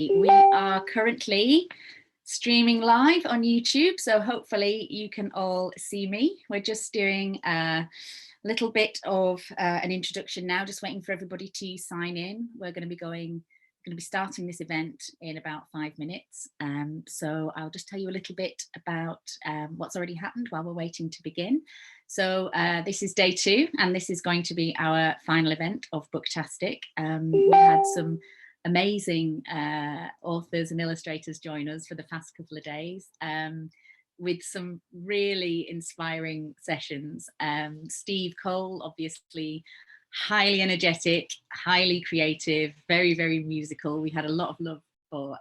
We are currently streaming live on YouTube, so hopefully you can all see me. We're just doing a little bit of an introduction now, just waiting for everybody to sign in. We're going to be starting this event in about 5 minutes. So I'll just tell you a little bit about what's already happened while we're waiting to begin. So this is day 2, and this is going to be our final event of Booktastic. We had some amazing authors and illustrators join us for the past couple of days with some really inspiring sessions. Steve Cole, obviously highly energetic, highly creative, very, very musical. We had a lot of love for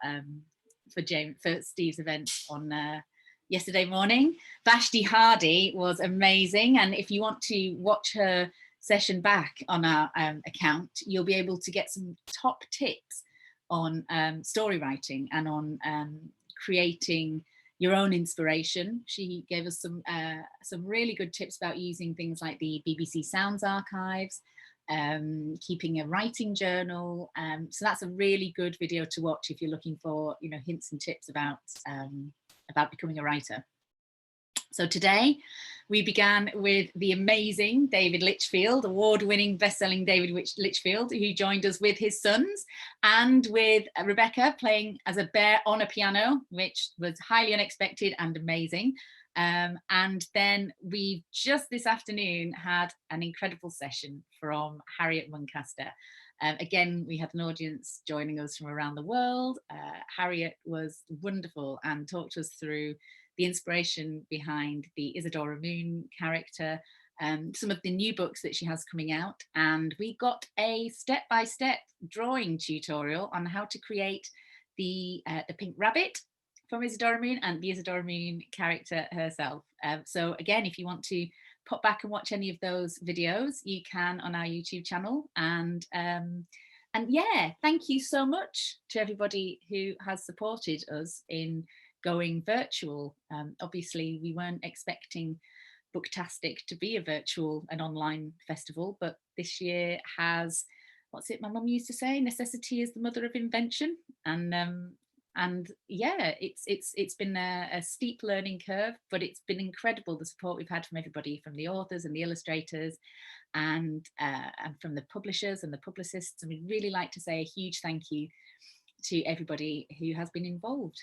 Steve's event on yesterday morning. Vashti Hardy was amazing, and if you want to watch her session back on our account, you'll be able to get some top tips on story writing and on creating your own inspiration. She gave us some really good tips about using things like the BBC Sounds archives, keeping a writing journal. So that's a really good video to watch if you're looking for, you know, hints and tips about becoming a writer. So today we began with the amazing David Litchfield, award-winning best-selling David Litchfield, who joined us with his sons, and with Rebecca playing as a bear on a piano, which was highly unexpected and amazing. And then we just this afternoon had an incredible session from Harriet Muncaster. Again, we had an audience joining us from around the world. Harriet was wonderful and talked us through the inspiration behind the Isadora Moon character, some of the new books that she has coming out, and we got a step-by-step drawing tutorial on how to create the pink rabbit from Isadora Moon and the Isadora Moon character herself. So again, if you want to pop back and watch any of those videos, you can on our YouTube channel. And yeah, thank you so much to everybody who has supported us in going virtual. Obviously we weren't expecting Booktastic to be a virtual and online festival, but this year has, what's it my mum used to say, necessity is the mother of invention. And yeah, it's been a steep learning curve, but it's been incredible, the support we've had from everybody, from the authors and the illustrators, and from the publishers and the publicists. And we'd really like to say a huge thank you to everybody who has been involved.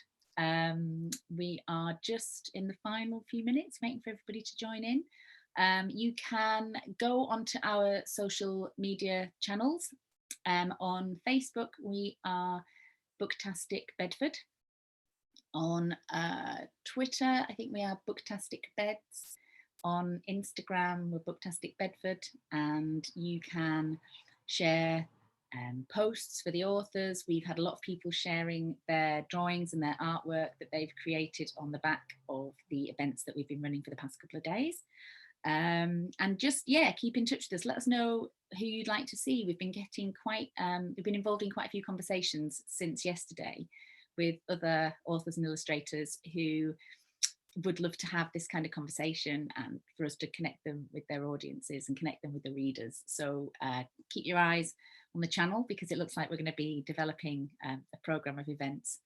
We are just in the final few minutes waiting for everybody to join in. You can go onto our social media channels. On Facebook we are Booktastic Bedford. On Twitter I think we are Booktastic Beds. On Instagram we're Booktastic Bedford, and you can share posts for the authors. We've had a lot of people sharing their drawings and their artwork that they've created on the back of the events that we've been running for the past couple of days. And just, yeah, keep in touch with us. Let us know who you'd like to see. We've been getting we've been involved in quite a few conversations since yesterday with other authors and illustrators who would love to have this kind of conversation, and for us to connect them with their audiences and connect them with the readers. So keep your eyes on the channel, because it looks like we're going to be developing a program of events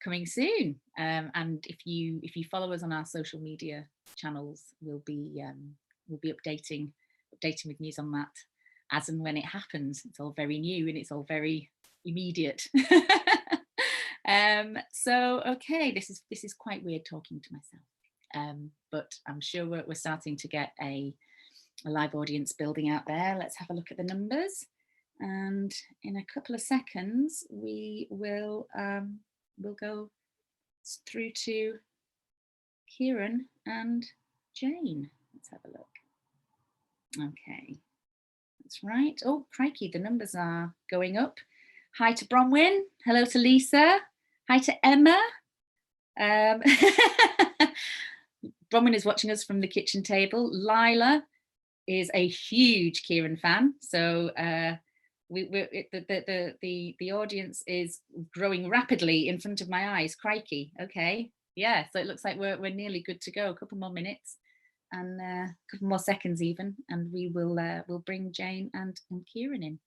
coming soon. And if you follow us on our social media channels, we'll be updating with news on that as and when it happens. It's all very new and it's all very immediate. So okay, this is quite weird talking to myself, but I'm sure we're starting to get a live audience building out there. Let's have a look at the numbers, and in a couple of seconds we will we'll go through to Ciaran and Jane. Let's have a look. Okay, that's right. Oh crikey, the numbers are going up. Hi to Bronwyn, hello to Lisa, hi to Emma. Bronwyn is watching us from the kitchen table. Lila is a huge Ciaran fan, so the audience is growing rapidly in front of my eyes. Crikey. Okay, yeah, so it looks like we're nearly good to go. A couple more minutes and a couple more seconds even, and we will we'll bring Jane and Ciaran in.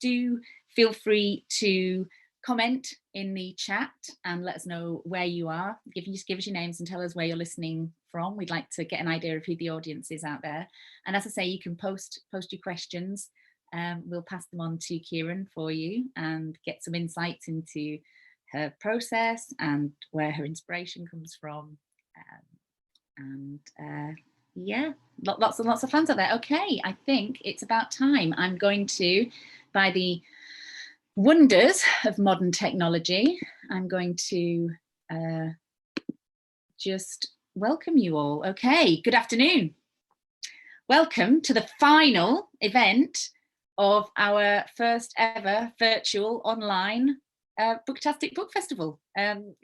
Do feel free to comment in the chat and let us know where you are. Give us your names and tell us where you're listening from. We'd like to get an idea of who the audience is out there. And as I say, you can post your questions. We'll pass them on to Ciaran for you and get some insights into her process and where her inspiration comes from. Yeah, lots and lots of fans out there. Okay, I think it's about time. I'm going to, by the wonders of modern technology, I'm going to just welcome you all. Okay, good afternoon. Welcome to the final event of our first ever virtual online Booktastic Book Festival.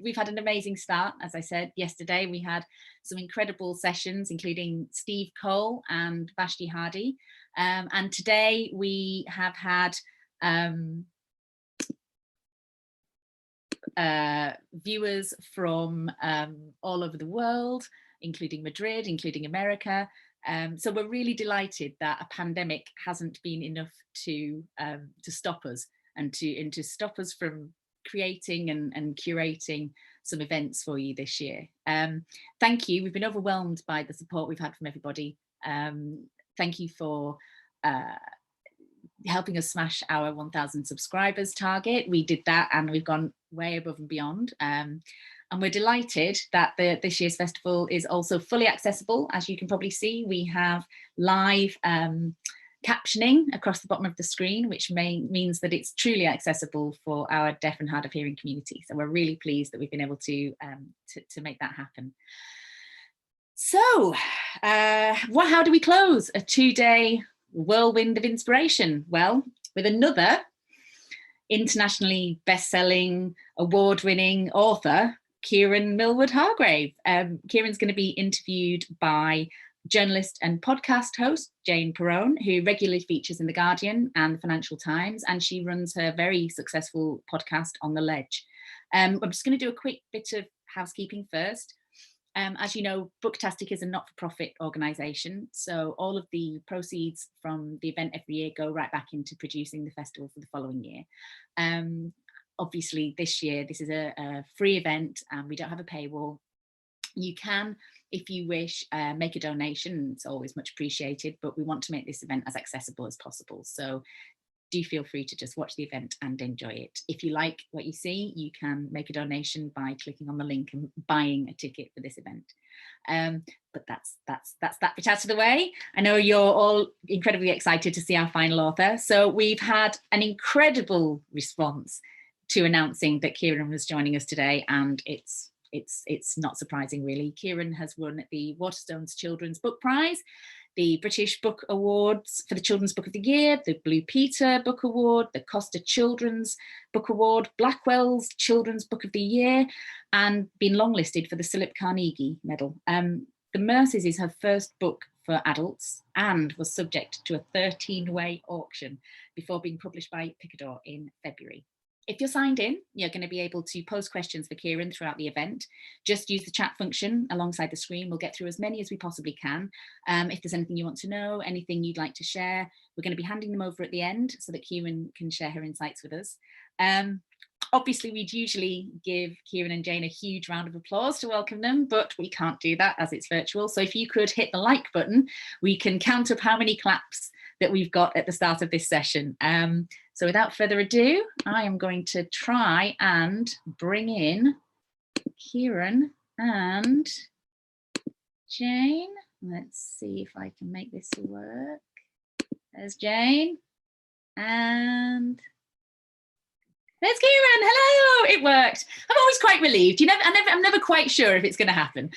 We've had an amazing start. As I said yesterday, we had some incredible sessions, including Steve Cole and Vashti Hardy. And today we have had viewers from all over the world, including Madrid, including America. So we're really delighted that a pandemic hasn't been enough to stop us and to stop us from creating and curating some events for you this year. Thank you. We've been overwhelmed by the support we've had from everybody. Thank you for helping us smash our 1,000 subscribers target. We did that and we've gone way above and beyond. And we're delighted that this year's festival is also fully accessible. As you can probably see, we have live captioning across the bottom of the screen, which means that it's truly accessible for our deaf and hard of hearing community. So we're really pleased that we've been able to make that happen. So how do we close a 2-day whirlwind of inspiration? Well, with another internationally best-selling, award-winning author, Kiran Millwood Hargrave. Ciaran's going to be interviewed by journalist and podcast host Jane Perrone, who regularly features in The Guardian and the Financial Times, and she runs her very successful podcast On the Ledge. I'm just going to do a quick bit of housekeeping first. As you know, Booktastic is a not-for-profit organisation, so all of the proceeds from the event every year go right back into producing the festival for the following year. Obviously, this year, this is a free event and we don't have a paywall. You can, if you wish, make a donation. It's always much appreciated, but we want to make this event as accessible as possible. So do feel free to just watch the event and enjoy it. If you like what you see, you can make a donation by clicking on the link and buying a ticket for this event. But that's that bit out of the way. I know you're all incredibly excited to see our final author. So we've had an incredible response to announcing that Ciaran was joining us today, and it's not surprising really. Ciaran has won the Waterstones Children's Book Prize, the British Book Awards for the Children's Book of the Year, the Blue Peter Book Award, the Costa Children's Book Award, Blackwell's Children's Book of the Year, and been longlisted for the Philip Carnegie Medal. The Mercies is her first book for adults and was subject to a 13-way auction before being published by Picador in February. If you're signed in, you're going to be able to post questions for Ciaran throughout the event. Just use the chat function alongside the screen. We'll get through as many as we possibly can. If there's anything you want to know, anything you'd like to share, we're going to be handing them over at the end so that Ciaran can share her insights with us. Obviously, we'd usually give Ciaran and Jane a huge round of applause to welcome them, but we can't do that as it's virtual. So if you could hit the like button, we can count up how many claps that we've got at the start of this session. So without further ado, I am going to try and bring in Ciaran and Jane. Let's see if I can make this work. There's Jane and there's Ciaran. Hello, it worked. I'm always quite relieved. I'm never quite sure if it's going to happen.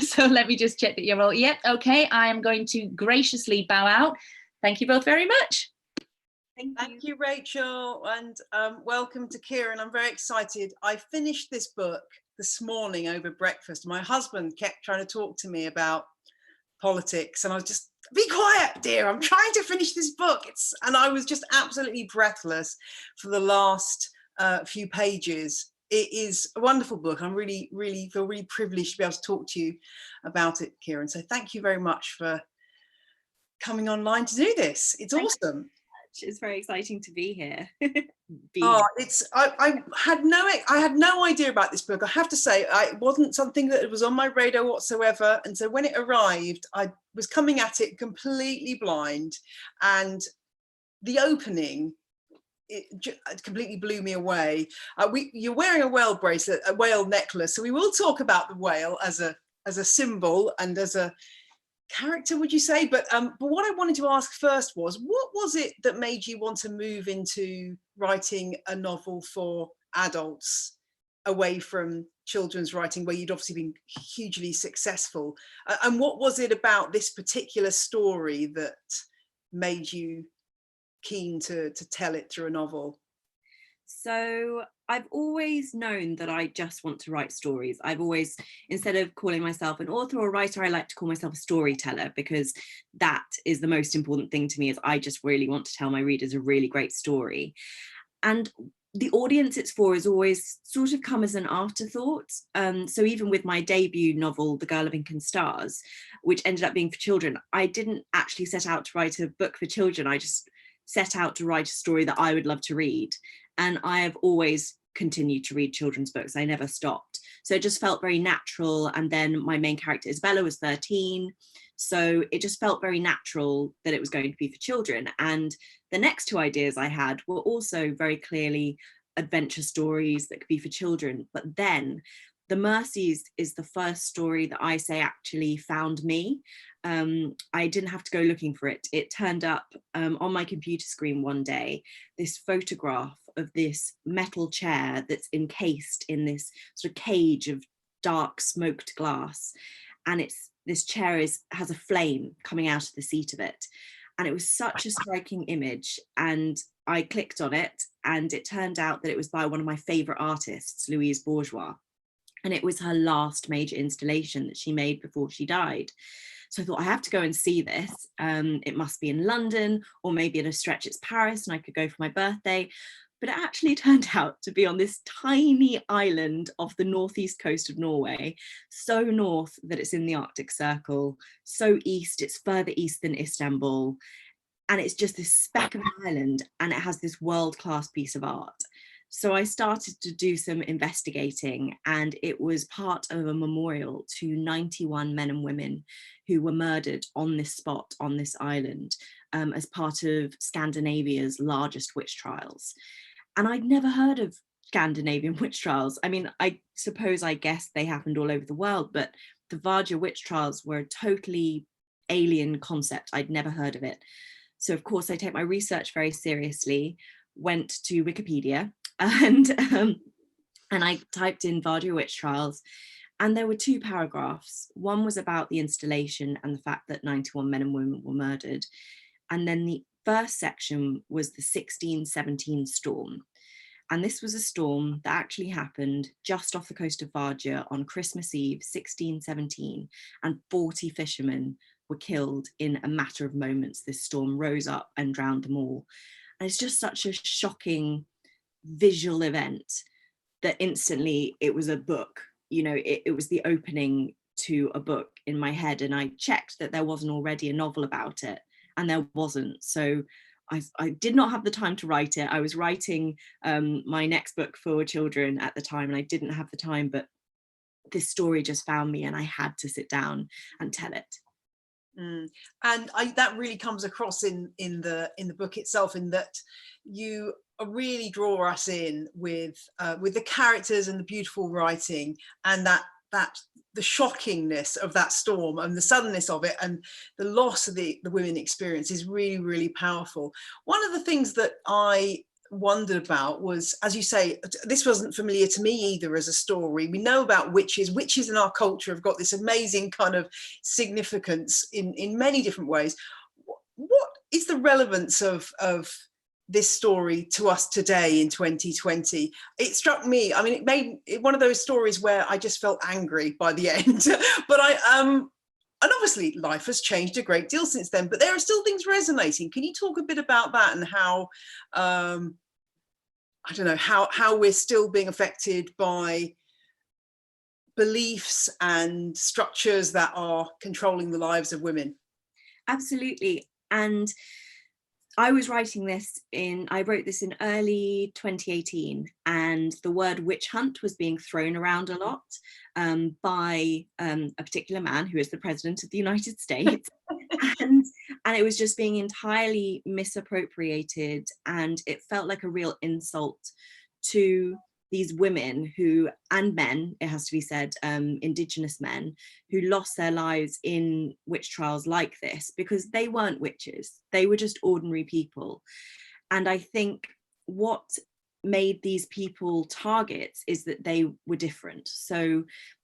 So let me just check that you're all, yep, okay. I am going to graciously bow out. Thank you both very much. Thank you, Rachel, and welcome to Ciaran. I'm very excited. I finished this book this morning over breakfast. My husband kept trying to talk to me about politics, and I was just, be quiet, dear. I'm trying to finish this book. And I was just absolutely breathless for the last few pages. It is a wonderful book. I'm really feel really privileged to be able to talk to you about it, Ciaran. So thank you very much for coming online to do this. It's awesome. It's very exciting to be here. I had no idea about this book. I have to say, it wasn't something that was on my radar whatsoever. And so when it arrived, I was coming at it completely blind, and the opening, it completely blew me away. You're wearing a whale bracelet, a whale necklace, so we will talk about the whale as a symbol and as a character, would you say? But what I wanted to ask first was, what was it that made you want to move into writing a novel for adults away from children's writing, where you'd obviously been hugely successful? And what was it about this particular story that made you keen to tell it through a novel? So I've always known that I just want to write stories. I've always, instead of calling myself an author or writer, I like to call myself a storyteller, because that is the most important thing to me, is I just really want to tell my readers a really great story. And the audience it's for has always sort of come as an afterthought. So even with my debut novel, The Girl of Ink and Stars, which ended up being for children, I didn't actually set out to write a book for children. I just set out to write a story that I would love to read. And I have always continued to read children's books. I never stopped. So it just felt very natural. And then my main character, Isabella, was 13. So it just felt very natural that it was going to be for children. And the next two ideas I had were also very clearly adventure stories that could be for children. But then The Mercies is the first story that I say actually found me. I didn't have to go looking for it. It turned up on my computer screen one day, this photograph of this metal chair that's encased in this sort of cage of dark smoked glass. And this chair has a flame coming out of the seat of it. And it was such a striking image. And I clicked on it, and it turned out that it was by one of my favorite artists, Louise Bourgeois. And it was her last major installation that she made before she died. So I thought, I have to go and see this. It must be in London, or maybe at a stretch it's Paris, and I could go for my birthday. But it actually turned out to be on this tiny island off the northeast coast of Norway, so north that it's in the Arctic Circle, so east, it's further east than Istanbul. And it's just this speck of an island, and it has this world-class piece of art. So I started to do some investigating, and it was part of a memorial to 91 men and women who were murdered on this spot, on this island, as part of Scandinavia's largest witch trials. And I'd never heard of Scandinavian witch trials. I mean, I guess they happened all over the world, but the Varga witch trials were a totally alien concept. I'd never heard of it. So of course I take my research very seriously, went to Wikipedia, and I typed in Varga witch trials, and there were two paragraphs. One was about the installation and the fact that 91 men and women were murdered. And then the first section was the 1617 storm. And this was a storm that actually happened just off the coast of Varga on Christmas Eve, 1617, and 40 fishermen were killed in a matter of moments. This storm rose up and drowned them all. And it's just such a shocking visual event that instantly it was a book. You know, it was the opening to a book in my head. And I checked that there wasn't already a novel about it, and there wasn't. So I did not have the time to write it. I was writing my next book for children at the time, and I didn't have the time, but this story just found me, and I had to sit down and tell it. And that really comes across in the book itself, in that you really draw us in with the characters and the beautiful writing, and that the shockingness of that storm and the suddenness of it, and the loss of the women experience is really, really powerful. One of the things that I wondered about was, as you say, this wasn't familiar to me either as a story. We know about witches. Witches in our culture have got this amazing kind of significance in many different ways. What is the relevance of this story to us today in 2020? It struck me, I mean, it made it one of those stories where I just felt angry by the end. But and obviously life has changed a great deal since then, but there are still things resonating. Can you talk a bit about that, and how, I don't know, how we're still being affected by beliefs and structures that are controlling the lives of women? Absolutely. And I was writing this I wrote this in early 2018, and the word witch hunt was being thrown around a lot by a particular man who is the President of the United States. and it was just being entirely misappropriated, and it felt like a real insult to these women and men, it has to be said, Indigenous men who lost their lives in witch trials like this, because they weren't witches, they were just ordinary people. And I think what made these people targets is that they were different. So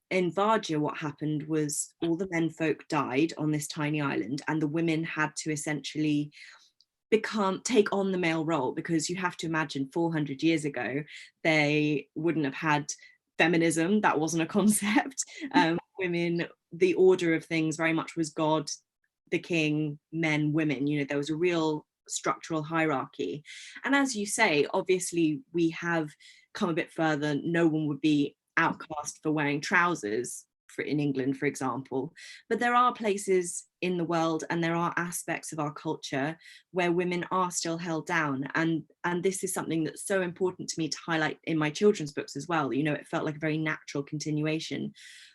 in Vargia, what happened was all the menfolk died on this tiny island, and the women had to essentially take on the male role, because you have to imagine 400 years ago they wouldn't have had feminism. That wasn't a concept. Women, the order of things very much was God, the king, men, women. There was a real structural hierarchy. And as you say, obviously we have come a bit further. No one would be outcast for wearing trousers in England, for example, but there are places in the world and there are aspects of our culture where women are still held down, and this is something that's so important to me to highlight in my children's books as well. It felt like a very natural continuation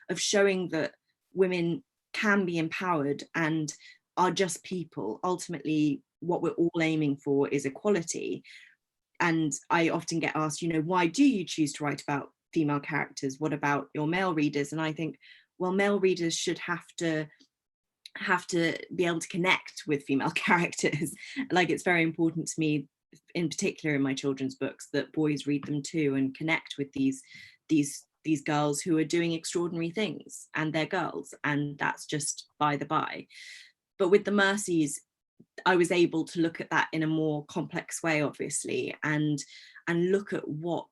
of showing that women can be empowered and are just people. Ultimately, what we're all aiming for is equality. And I often get asked, why do you choose to write about female characters? What about your male readers? And I think, well, male readers should have to be able to connect with female characters. Like, it's very important to me, in particular in my children's books, that boys read them too and connect with these girls who are doing extraordinary things, and they're girls, and that's just by the by. But with the Mercies, I was able to look at that in a more complex way, obviously, and look at what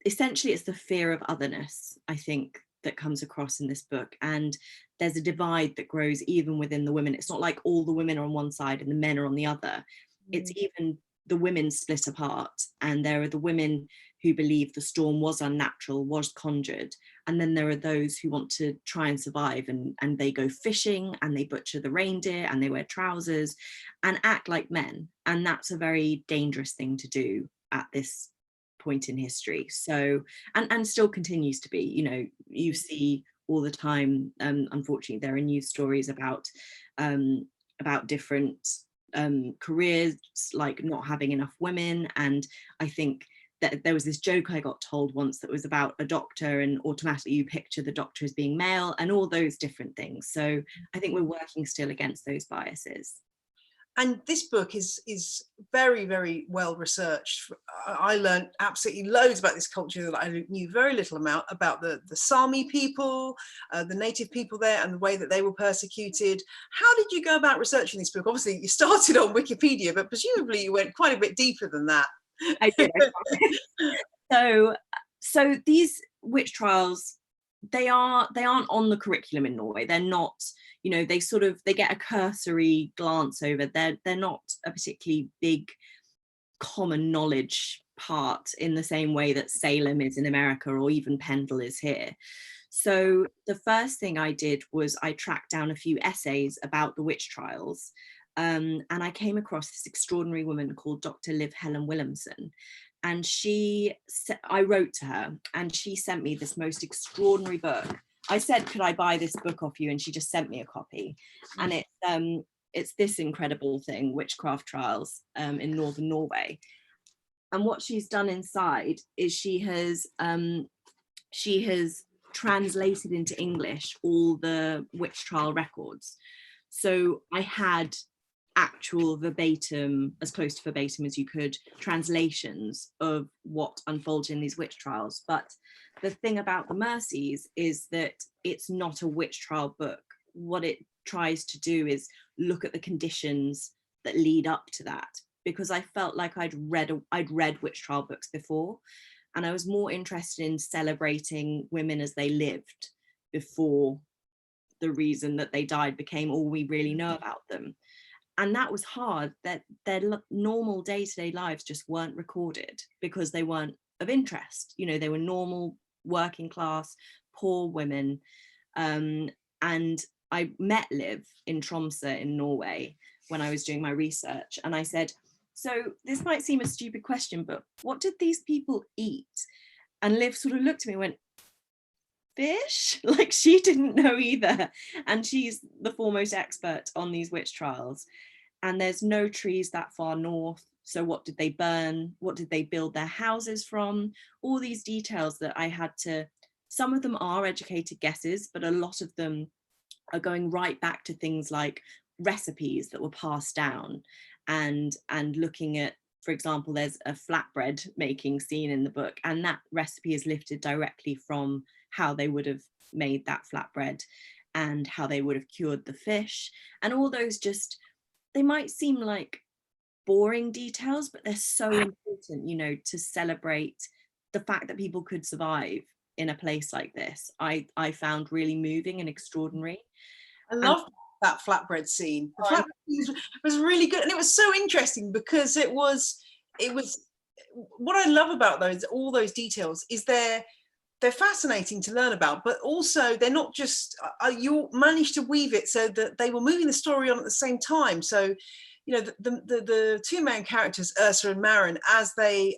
essentially it's the fear of otherness, I think, that comes across in this book. And there's a divide that grows even within the women. It's not like all the women are on one side and the men are on the other. It's even the women split apart, and there are the women who believe the storm was unnatural, was conjured, and then there are those who want to try and survive, and they go fishing and they butcher the reindeer and they wear trousers and act like men, and that's a very dangerous thing to do at this point in history. So and still continues to be. You see all the time, unfortunately, there are news stories about different careers, like not having enough women. And I think that there was this joke I got told once that was about a doctor, and automatically you picture the doctor as being male, and all those different things. So I think we're working still against those biases. And this book is very, very well researched. I learned absolutely loads about this culture that I knew very little about the Sami people, the native people there, and the way that they were persecuted. How did you go about researching this book? Obviously, you started on Wikipedia, but presumably you went quite a bit deeper than that. I did. So these witch trials, they aren't on the curriculum in Norway. They're not, they get a cursory glance over. They're not a particularly big common knowledge part in the same way that Salem is in America, or even Pendle is here. So the first thing I did was I tracked down a few essays about the witch trials. And I came across this extraordinary woman called Dr. Liv Helen Williamson. And I wrote to her, and she sent me this most extraordinary book. I said, could I buy this book off you? And she just sent me a copy. And it's this incredible thing, Witchcraft Trials in Northern Norway. And what she's done inside is she has translated into English all the witch trial records. So I had actual verbatim, as close to verbatim as you could, translations of what unfolds in these witch trials. But the thing about the Mercies is that it's not a witch trial book. What it tries to do is look at the conditions that lead up to that, because I felt like I'd read witch trial books before, and I was more interested in celebrating women as they lived before the reason that they died became all we really know about them. And that was hard, that their normal day-to-day lives just weren't recorded because they weren't of interest. They were normal, working class, poor women. And I met Liv in Tromsø in Norway when I was doing my research, and I said, so this might seem a stupid question, but what did these people eat? And Liv sort of looked at me and went, fish? Like, she didn't know either. And she's the foremost expert on these witch trials. And there's no trees that far north. So what did they burn? What did they build their houses from? All these details that I had to, some of them are educated guesses, but a lot of them are going right back to things like recipes that were passed down, and looking at, for example, there's a flatbread making scene in the book, and that recipe is lifted directly from how they would have made that flatbread and how they would have cured the fish. And all those, just, they might seem like boring details, but they're so important, you know, to celebrate the fact that people could survive in a place like this. I found really moving and extraordinary. I love that flatbread scene. The flatbread scene was really good, and it was so interesting because it was what I love about all those details is they're fascinating to learn about, but also they're not just, you managed to weave it so that they were moving the story on at the same time. So, you know, the two main characters, Ursa and Marin, as they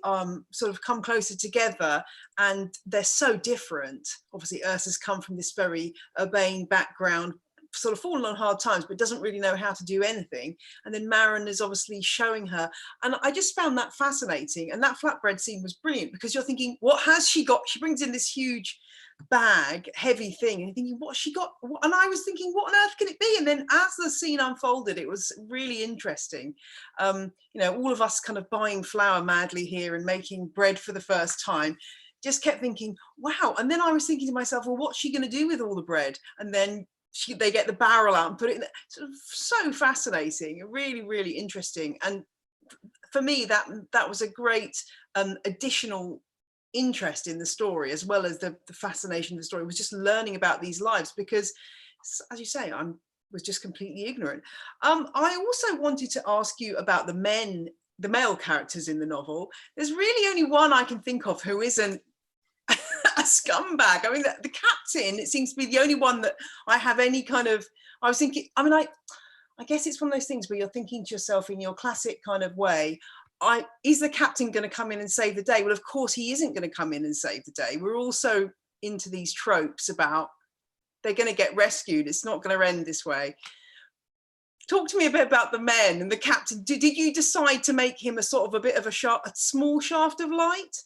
sort of come closer together, and they're so different. Obviously, Ursa's come from this very urbane background, sort of fallen on hard times, but doesn't really know how to do anything. And then Marin is obviously showing her. And I just found that fascinating. And that flatbread scene was brilliant because you're thinking, what has she got? She brings in this huge bag, heavy thing, and you're thinking, what's she got? And I was thinking, what on earth can it be? And then as the scene unfolded, it was really interesting. You know, all of us kind of buying flour madly here and making bread for the first time, just kept thinking, wow. And then I was thinking to myself, well, what's she going to do with all the bread? And then they get the barrel out and put it in. Sort of so fascinating, really, really interesting. And for me, that was a great additional interest in the story, as well as the fascination of the story was just learning about these lives, because, as you say, I was just completely ignorant. I also wanted to ask you about the male characters in the novel. There's really only one I can think of who isn't a scumbag. I mean, the captain, it seems to be the only one that I have any kind of, I was thinking, I mean, I guess it's one of those things where you're thinking to yourself in your classic kind of way, is the captain going to come in and save the day? Well, of course he isn't going to come in and save the day. We're also into these tropes about they're going to get rescued. It's not going to end this way. Talk to me a bit about the men and the captain. Did you decide to make him a sort of a bit of a small shaft of light?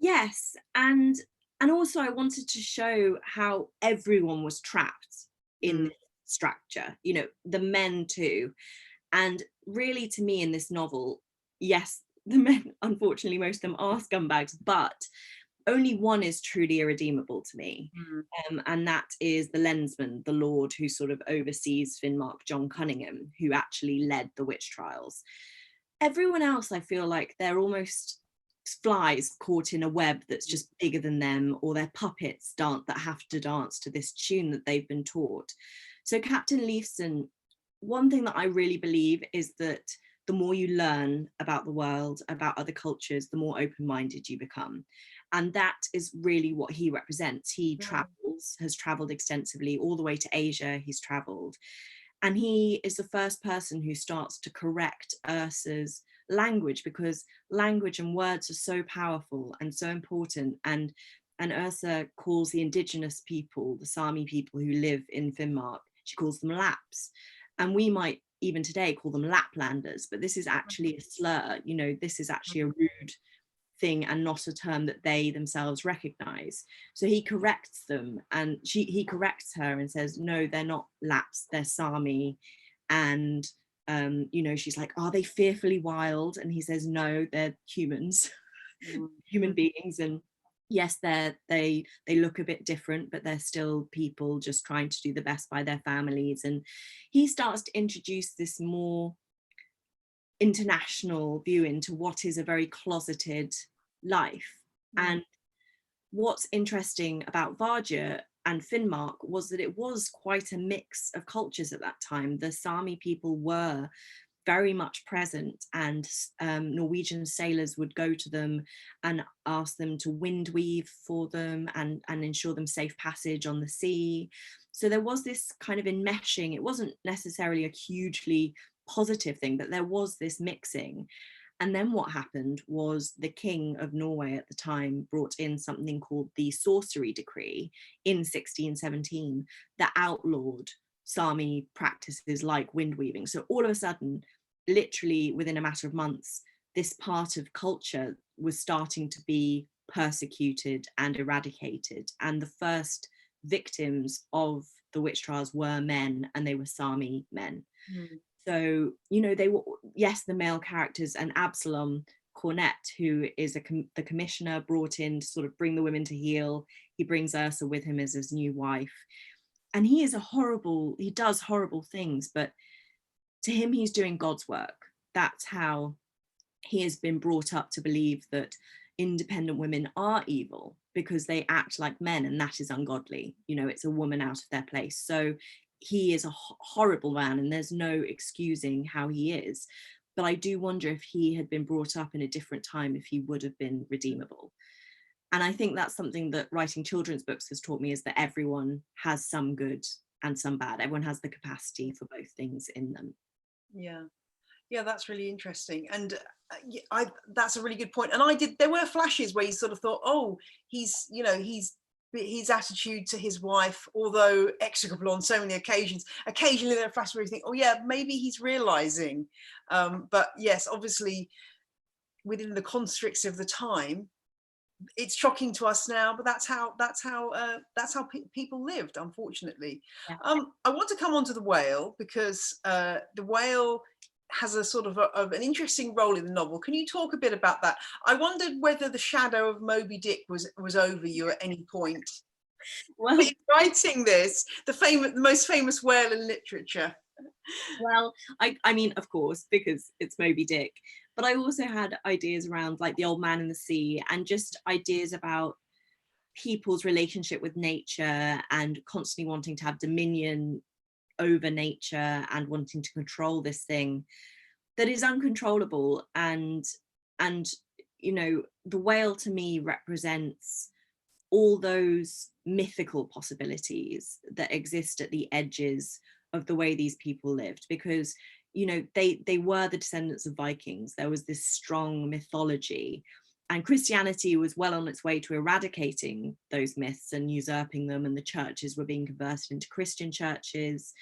Yes, and also I wanted to show how everyone was trapped in this structure, you know, the men too. And really, to me, in this novel, yes, the men, unfortunately, most of them are scumbags, but only one is truly irredeemable to me. And that is the lensman, the lord who sort of oversees Finnmark, John Cunningham, who actually led the witch trials. Everyone else, I feel like they're almost flies caught in a web that's just bigger than them, or they're puppets that have to dance to this tune that they've been taught. So Captain Leifson, one thing that I really believe is that the more you learn about the world, about other cultures, the more open-minded you become. And that is really what he represents. He has traveled extensively all the way to Asia. He's traveled, and he is the first person who starts to correct Ursa's language, because language and words are so powerful and so important. And Ursa calls the indigenous people, the Sami people who live in Finnmark, she calls them Laps. And we might even today call them Laplanders, but this is actually a slur. You know, this is actually a rude thing and not a term that they themselves recognize. So he corrects them, and he corrects her and says, no, they're not Laps, they're Sami. And you know, she's like, are they fearfully wild? And he says, no, they're humans, human beings. And yes, they look a bit different, but they're still people just trying to do the best by their families. And he starts to introduce this more international view into what is a very closeted life. And what's interesting about Vardø and Finnmark was that it was quite a mix of cultures at that time. The Sami people were very much present, and Norwegian sailors would go to them and ask them to wind weave for them and ensure them safe passage on the sea. So there was this kind of enmeshing. It wasn't necessarily a hugely positive thing, that there was this mixing. And then what happened was the king of Norway at the time brought in something called the sorcery decree in 1617 that outlawed Sami practices like wind weaving. So all of a sudden, literally within a matter of months, this part of culture was starting to be persecuted and eradicated. And the first victims of the witch trials were men, and they were Sami men. So, you know, they were, yes, the male characters, and Absalom Cornet, who is the commissioner brought in to sort of bring the women to heel. He brings Ursa with him as his new wife. And he does horrible things, but to him, he's doing God's work. That's how he has been brought up to believe that independent women are evil because they act like men, and that is ungodly. You know, it's a woman out of their place. So he is a horrible man, and there's no excusing how he is. But I do wonder if he had been brought up in a different time, if he would have been redeemable. And I think that's something that writing children's books has taught me, is that everyone has some good and some bad. Everyone has the capacity for both things in them. Yeah, that's really interesting. And that's a really good point. And there were flashes where you sort of thought, oh, he's, you know, his attitude to his wife, although execrable on so many occasions, occasionally there are flashes where you think, oh yeah, maybe he's realizing. But yes, obviously within the constricts of the time, it's shocking to us now, but that's how people lived, unfortunately. Yeah. I want to come on to the whale, because the whale has a sort of an interesting role in the novel. Can you talk a bit about that? I wondered whether the shadow of Moby Dick was over you at any point. Well, in writing this, the most famous whale in literature. Well, I mean, of course, because it's Moby Dick, but I also had ideas around like the Old Man in the Sea, and just ideas about people's relationship with nature and constantly wanting to have dominion over nature and wanting to control this thing that is uncontrollable. And you know, the whale to me represents all those mythical possibilities that exist at the edges of the way these people lived, because, you know, they were the descendants of Vikings. There was this strong mythology, and Christianity was well on its way to eradicating those myths and usurping them, and the churches were being converted into Christian churches.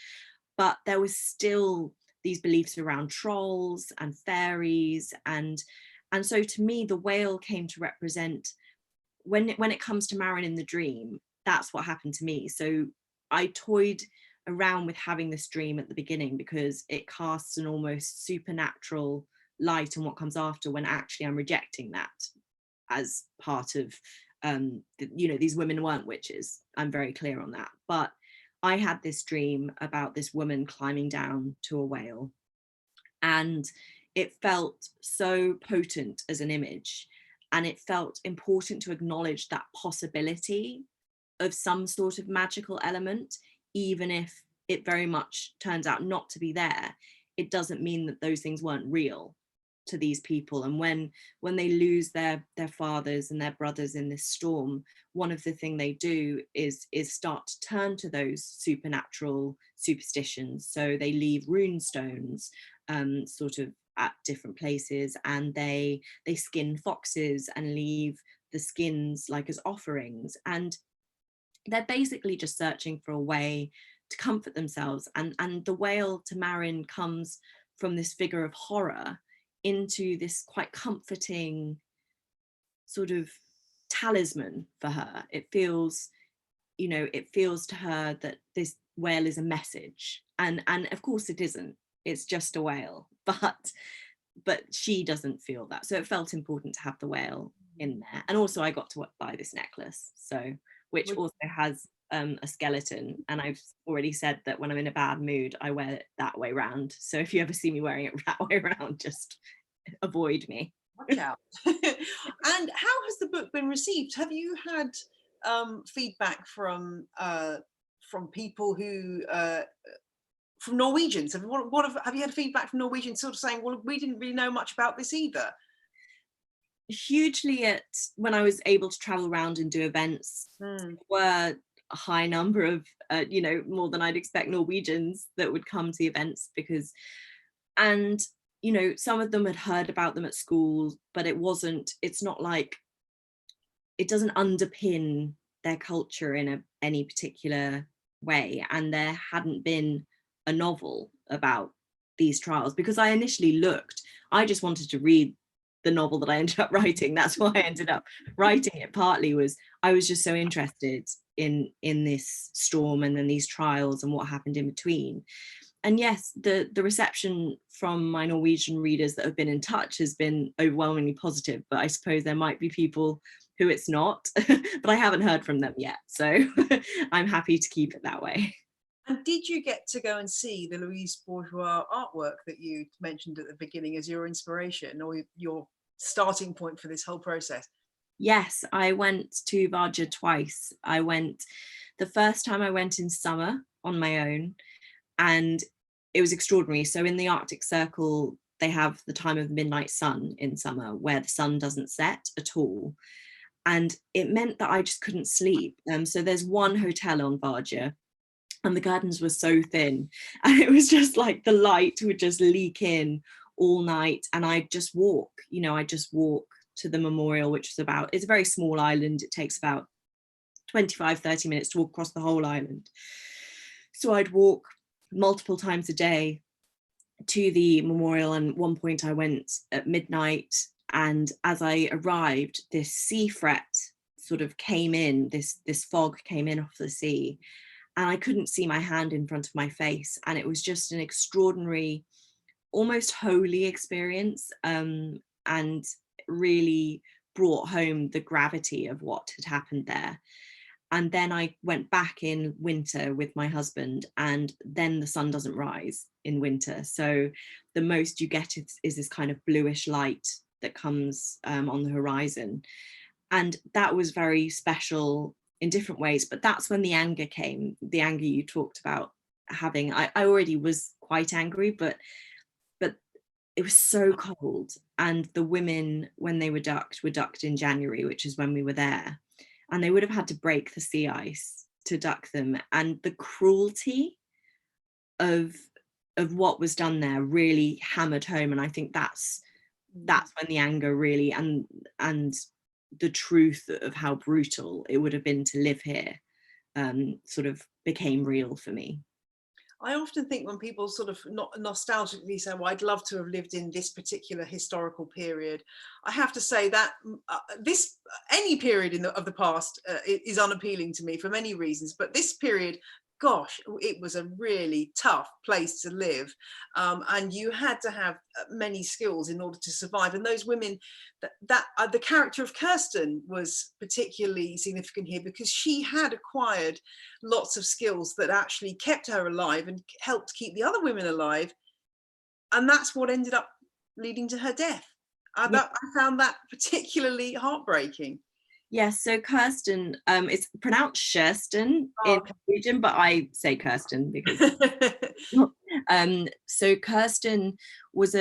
But there was still these beliefs around trolls and fairies, and so to me the whale came to represent, when it comes to Marin in the dream, that's what happened to me. So I toyed around with having this dream at the beginning because it casts an almost supernatural light on what comes after, when actually I'm rejecting that as part of you know, these women weren't witches. I'm very clear on that. But I had this dream about this woman climbing down to a whale, and it felt so potent as an image, and it felt important to acknowledge that possibility of some sort of magical element, even if it very much turns out not to be there. It doesn't mean that those things weren't real to these people. And when they lose their fathers and their brothers in this storm, one of the things they do is start to turn to those supernatural superstitions. So they leave rune stones sort of at different places, and they skin foxes and leave the skins like as offerings, and they're basically just searching for a way to comfort themselves. And the whale to Marin comes from this figure of horror into this quite comforting sort of talisman for her. It feels, you know, it feels to her that this whale is a message, and of course it isn't. It's just a whale, but she doesn't feel that. So it felt important to have the whale in there. And also I got to buy this necklace, so which also has a skeleton, and I've already said that when I'm in a bad mood I wear it that way round. So if you ever see me wearing it that way around, just avoid me. Watch out. And how has the book been received? Have you had feedback from people who from Norwegians? Have you had feedback from Norwegians sort of saying, well, we didn't really know much about this either? Hugely, when I was able to travel around and do events, were a high number of you know, more than I'd expect, Norwegians that would come to the events, because And, you know, some of them had heard about them at school, but it's not like, it doesn't underpin their culture in any particular way. And there hadn't been a novel about these trials, because I initially I just wanted to read the novel that I ended up writing. That's why I ended up writing it. Partly was I was just so interested in this storm and then these trials and what happened in between. And yes, the reception from my Norwegian readers that have been in touch has been overwhelmingly positive, but I suppose there might be people who it's not, but I haven't heard from them yet. So I'm happy to keep it that way. And did you get to go and see the Louise Bourgeois artwork that you mentioned at the beginning as your inspiration or your starting point for this whole process? Yes, I went to Varja twice. The first time I went in summer on my own, and it was extraordinary. So in the Arctic Circle, they have the time of midnight sun in summer where the sun doesn't set at all. And it meant that I just couldn't sleep. So there's one hotel on Varja, and the curtains were so thin, and it was just like the light would just leak in all night. And I'd just walk to the memorial, which was it's a very small island. It takes about 25-30 minutes to walk across the whole island. So I'd walk multiple times a day to the memorial, and at one point I went at midnight, and as I arrived, this sea fret sort of came in, this fog came in off the sea, and I couldn't see my hand in front of my face. And it was just an extraordinary, almost holy experience, and really brought home the gravity of what had happened there. And then I went back in winter with my husband, and then the sun doesn't rise in winter. So the most you get is this kind of bluish light that comes on the horizon. And that was very special in different ways. But that's when the anger came, the anger you talked about having. I already was quite angry, but it was so cold. And the women, when they were ducked in January, which is when we were there. And they would have had to break the sea ice to duck them. And the cruelty of what was done there really hammered home. And I think that's when the anger really and the truth of how brutal it would have been to live here sort of became real for me. I often think when people sort of nostalgically say, well, I'd love to have lived in this particular historical period, I have to say that any period of the past is unappealing to me for many reasons, but this period, gosh, it was a really tough place to live, and you had to have many skills in order to survive. And those women, the character of Kirsten was particularly significant here, because she had acquired lots of skills that actually kept her alive and helped keep the other women alive, and that's what ended up leading to her death. I found that particularly heartbreaking. Yes, so Kirsten, it's pronounced Sherston in Norwegian, but I say Kirsten because so Kirsten was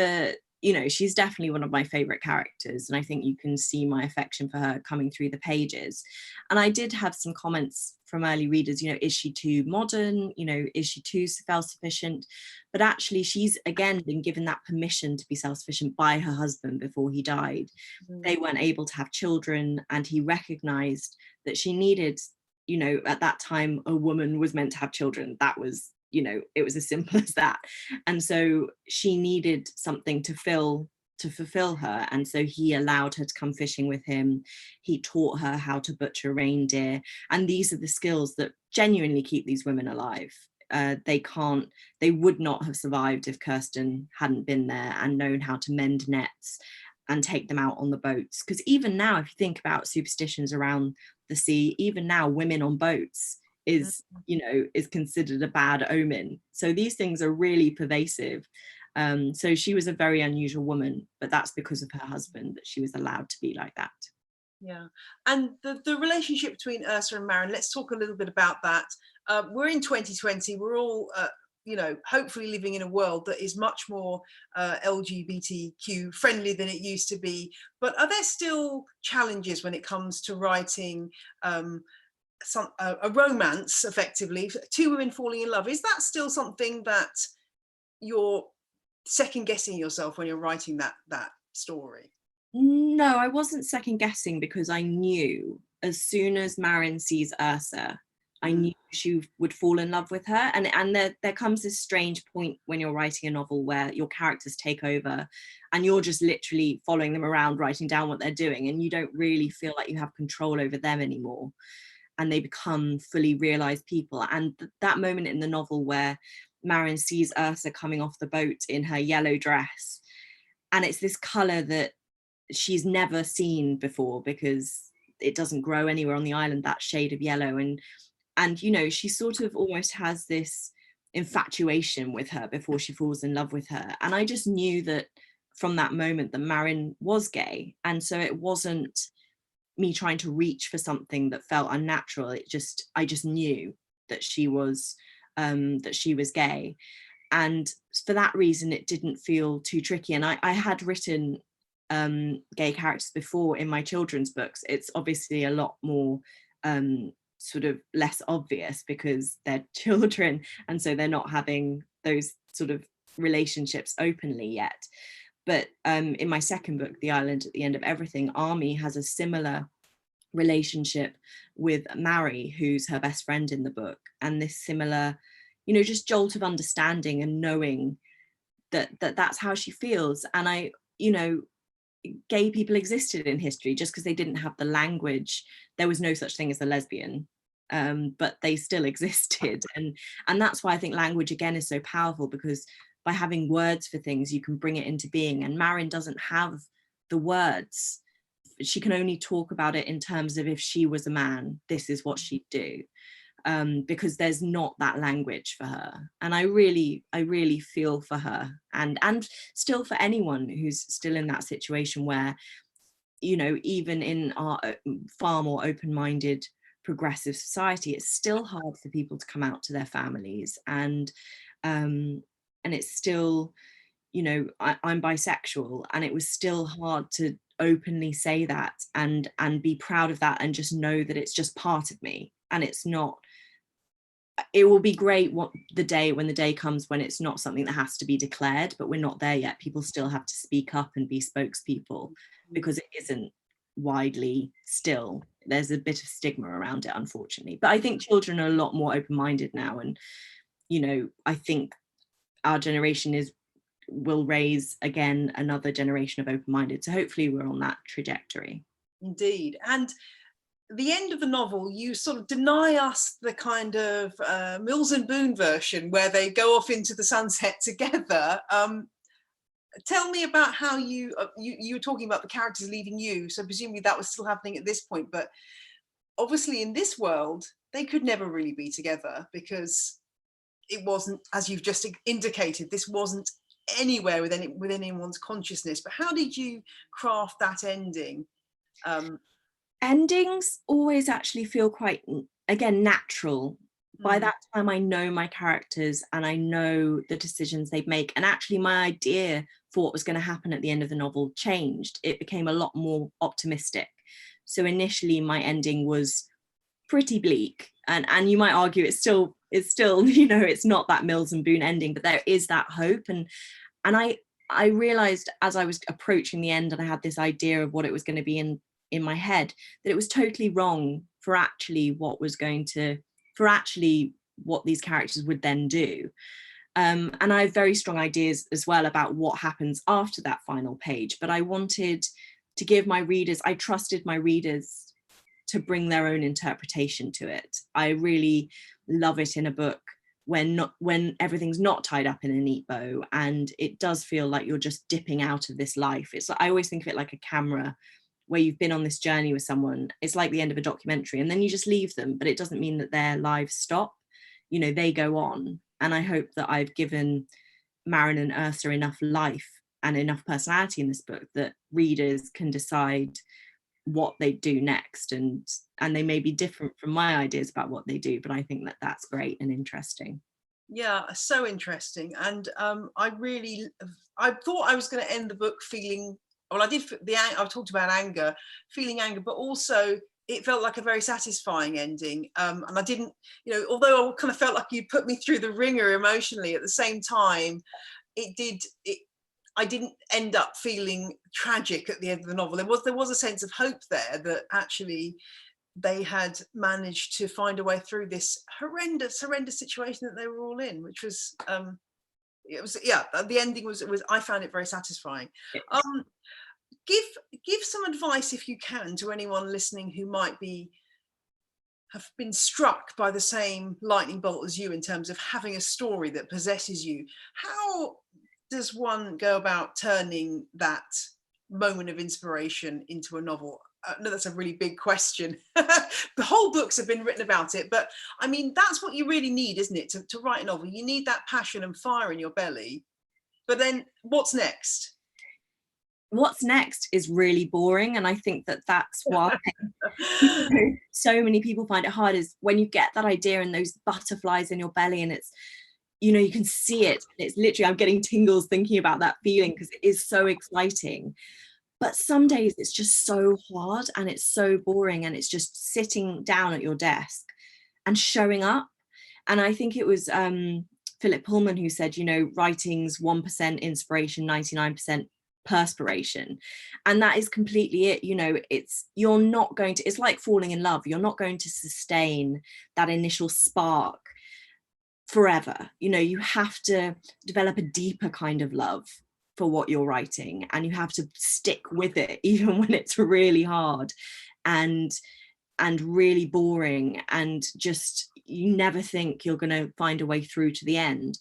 she's definitely one of my favorite characters, and I think you can see my affection for her coming through the pages. And I did have some comments from early readers, is she too modern? Is she too self-sufficient? But actually, she's again been given that permission to be self-sufficient by her husband before he died. They weren't able to have children, and he recognized that she needed, at that time, a woman was meant to have children. That was, it was as simple as that. And so she needed something to fulfill her, and so he allowed her to come fishing with him. He taught her how to butcher reindeer, and these are the skills that genuinely keep these women alive. They would not have survived if Kirsten hadn't been there and known how to mend nets and take them out on the boats. Because even now, if you think about superstitions around the sea, even now women on boats is considered a bad omen. So these things are really pervasive. So she was a very unusual woman, but that's because of her husband that she was allowed to be like that. Yeah, and the relationship between Ursa and Maren, let's talk a little bit about that. We're in 2020, we're all hopefully living in a world that is much more LGBTQ friendly than it used to be, but are there still challenges when it comes to writing a romance, effectively, two women falling in love? Is that still something that you're second guessing yourself when you're writing that story? No, I wasn't second guessing, because I knew as soon as Marin sees Ursa, I knew she would fall in love with her. And there comes this strange point when you're writing a novel where your characters take over and you're just literally following them around, writing down what they're doing, and you don't really feel like you have control over them anymore. And they become fully realized people. And that moment in the novel where Marin sees Ursa coming off the boat in her yellow dress, and it's this color that she's never seen before because it doesn't grow anywhere on the island, that shade of yellow. And you know, she sort of almost has this infatuation with her before she falls in love with her. And I just knew that from that moment that Marin was gay. And so it wasn't me trying to reach for something that felt unnatural. I just knew that she was gay. And for that reason, it didn't feel too tricky. And I had written gay characters before in my children's books. It's obviously a lot more sort of less obvious because they're children, and so they're not having those sort of relationships openly yet. But in my second book, The Island at the End of Everything, Army has a similar relationship with Mary, who's her best friend in the book, and this similar, you know, just jolt of understanding and knowing that that's how she feels. And I, you know, gay people existed in history just because they didn't have the language. There was no such thing as a lesbian, but they still existed. And that's why I think language again is so powerful, because by having words for things, you can bring it into being. And Marin doesn't have the words. She can only talk about it in terms of, if she was a man, this is what she'd do. Because there's not that language for her. And I really feel for her, and still for anyone who's still in that situation where, you know, even in our far more open-minded progressive society, it's still hard for people to come out to their families. And it's still, you know, I'm bisexual, and it was still hard to openly say that and be proud of that, and just know that it's just part of me. And it's not, it will be great when the day comes when it's not something that has to be declared, but we're not there yet. People still have to speak up and be spokespeople, because it isn't widely, still there's a bit of stigma around it, unfortunately. But I think children are a lot more open-minded now, and you know, I think our generation will raise again another generation of open-minded, so hopefully we're on that trajectory. Indeed. And the end of the novel, you sort of deny us the kind of Mills and Boon version where they go off into the sunset together. Tell me about how you were talking about the characters leaving you, so presumably that was still happening at this point, but obviously in this world they could never really be together, because it wasn't, as you've just indicated, this wasn't anywhere with anyone's consciousness. But how did you craft that ending? Endings always actually feel quite, again, natural. By that time I know my characters and I know the decisions they'd make, and actually my idea for what was going to happen at the end of the novel changed. It became a lot more optimistic. So initially my ending was pretty bleak, and you might argue it's still, you know, it's not that Mills and Boon ending, but there is that hope. And I realized as I was approaching the end and I had this idea of what it was going to be in my head, that it was totally wrong for actually what these characters would then do. And I have very strong ideas as well about what happens after that final page, but I wanted to give my readers, I trusted my readers to bring their own interpretation to it. I really love it in a book when everything's not tied up in a neat bow, and it does feel like you're just dipping out of this life. It's like, I always think of it like a camera where you've been on this journey with someone. It's like the end of a documentary, and then you just leave them, but it doesn't mean that their lives stop. You know, they go on. And I hope that I've given Marin and Ursa enough life and enough personality in this book that readers can decide what they do next, and they may be different from my ideas about what they do, but I think that that's great and interesting. Yeah, so interesting. And I thought I was going to end the book feeling, well, I talked about anger, feeling anger, but also it felt like a very satisfying ending. And I didn't, you know, although I kind of felt like you put me through the ringer emotionally, at the same time, I didn't end up feeling tragic at the end of the novel. There was a sense of hope there that actually they had managed to find a way through this horrendous situation that they were all in, which was the ending was I found it very satisfying. Give some advice, if you can, to anyone listening who might have been struck by the same lightning bolt as you in terms of having a story that possesses you. How does one go about turning that moment of inspiration into a novel? No, that's a really big question. The whole books have been written about it, but I mean, that's what you really need, isn't it, to write a novel? You need that passion and fire in your belly. But then what's next? What's next is really boring, and I think that's why so many people find it hard, is when you get that idea and those butterflies in your belly, and it's, you know, you can see it, it's literally, I'm getting tingles thinking about that feeling because it is so exciting. But some days it's just so hard and it's so boring, and it's just sitting down at your desk and showing up. And I think it was Philip Pullman who said, you know, writing's 1% inspiration, 99% perspiration. And that is completely it. You know, you're not going to, it's like falling in love. You're not going to sustain that initial spark forever. You know, you have to develop a deeper kind of love for what you're writing, and you have to stick with it even when it's really hard and really boring, and just you never think you're going to find a way through to the end.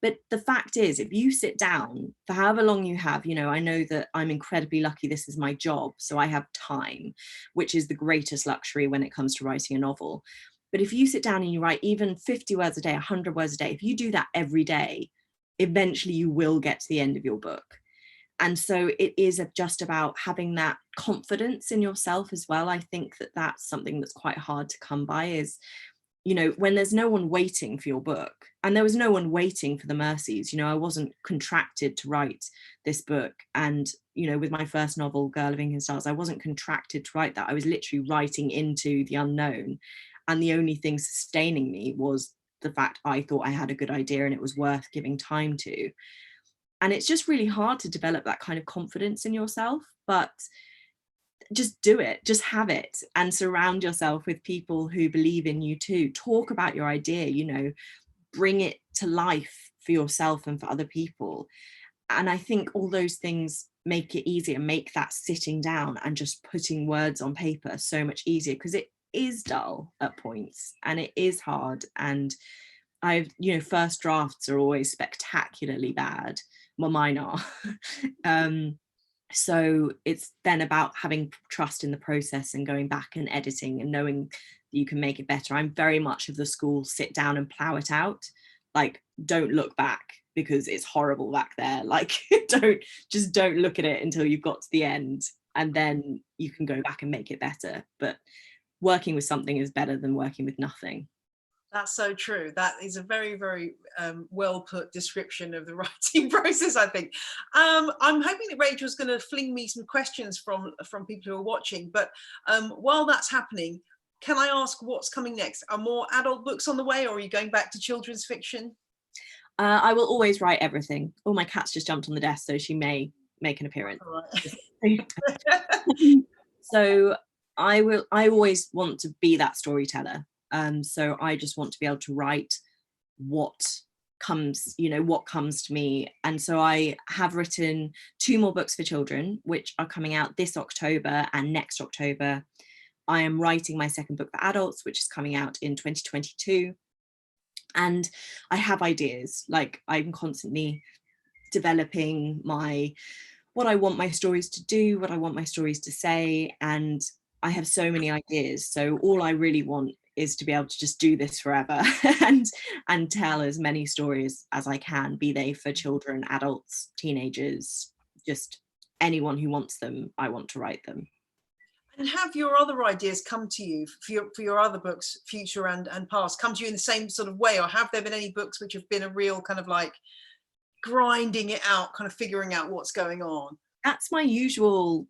But the fact is, if you sit down for however long you have, you know, I know that I'm incredibly lucky, this is my job, so I have time, which is the greatest luxury when it comes to writing a novel. But if you sit down and you write even 50 words a day, 100 words a day, if you do that every day, eventually you will get to the end of your book. And so it is just about having that confidence in yourself as well. I think that that's something that's quite hard to come by, is, you know, when there's no one waiting for your book, and there was no one waiting for the Mercies. You know, I wasn't contracted to write this book. And, you know, with my first novel, Girl of Ink and Stars, I wasn't contracted to write that. I was literally writing into the unknown. And the only thing sustaining me was the fact I thought I had a good idea and it was worth giving time to. And it's just really hard to develop that kind of confidence in yourself, but just do it, just have it, and surround yourself with people who believe in you too. Talk about your idea, you know, bring it to life for yourself and for other people. And I think all those things make it easier, make that sitting down and just putting words on paper so much easier, because it is dull at points and it is hard. And you know, first drafts are always spectacularly bad. Well, mine are. So it's then about having trust in the process and going back and editing and knowing that you can make it better. I'm very much of the school, sit down and plow it out. Like, don't look back because it's horrible back there. Like, don't look at it until you've got to the end, and then you can go back and make it better. But working with something is better than working with nothing. That's so true. That is a very, very well put description of the writing process, I think. I'm hoping that Rachel's going to fling me some questions from people who are watching. But while that's happening, can I ask what's coming next? Are more adult books on the way, or are you going back to children's fiction? I will always write everything. Oh, my cat's just jumped on the desk, so she may make an appearance. Right. So I always want to be that storyteller. So I just want to be able to write what comes to me. And so I have written 2 more books for children, which are coming out this October and next October. I am writing my second book for adults, which is coming out in 2022. And I have ideas, like I'm constantly developing what I want my stories to do, what I want my stories to say. And I have so many ideas. So all I really want is to be able to just do this forever and tell as many stories as I can, be they for children, adults, teenagers, just anyone who wants them. I want to write them. And have your other ideas come to you for your other books, future and past, come to you in the same sort of way? Or have there been any books which have been a real kind of like grinding it out, kind of figuring out what's going on? That's my usual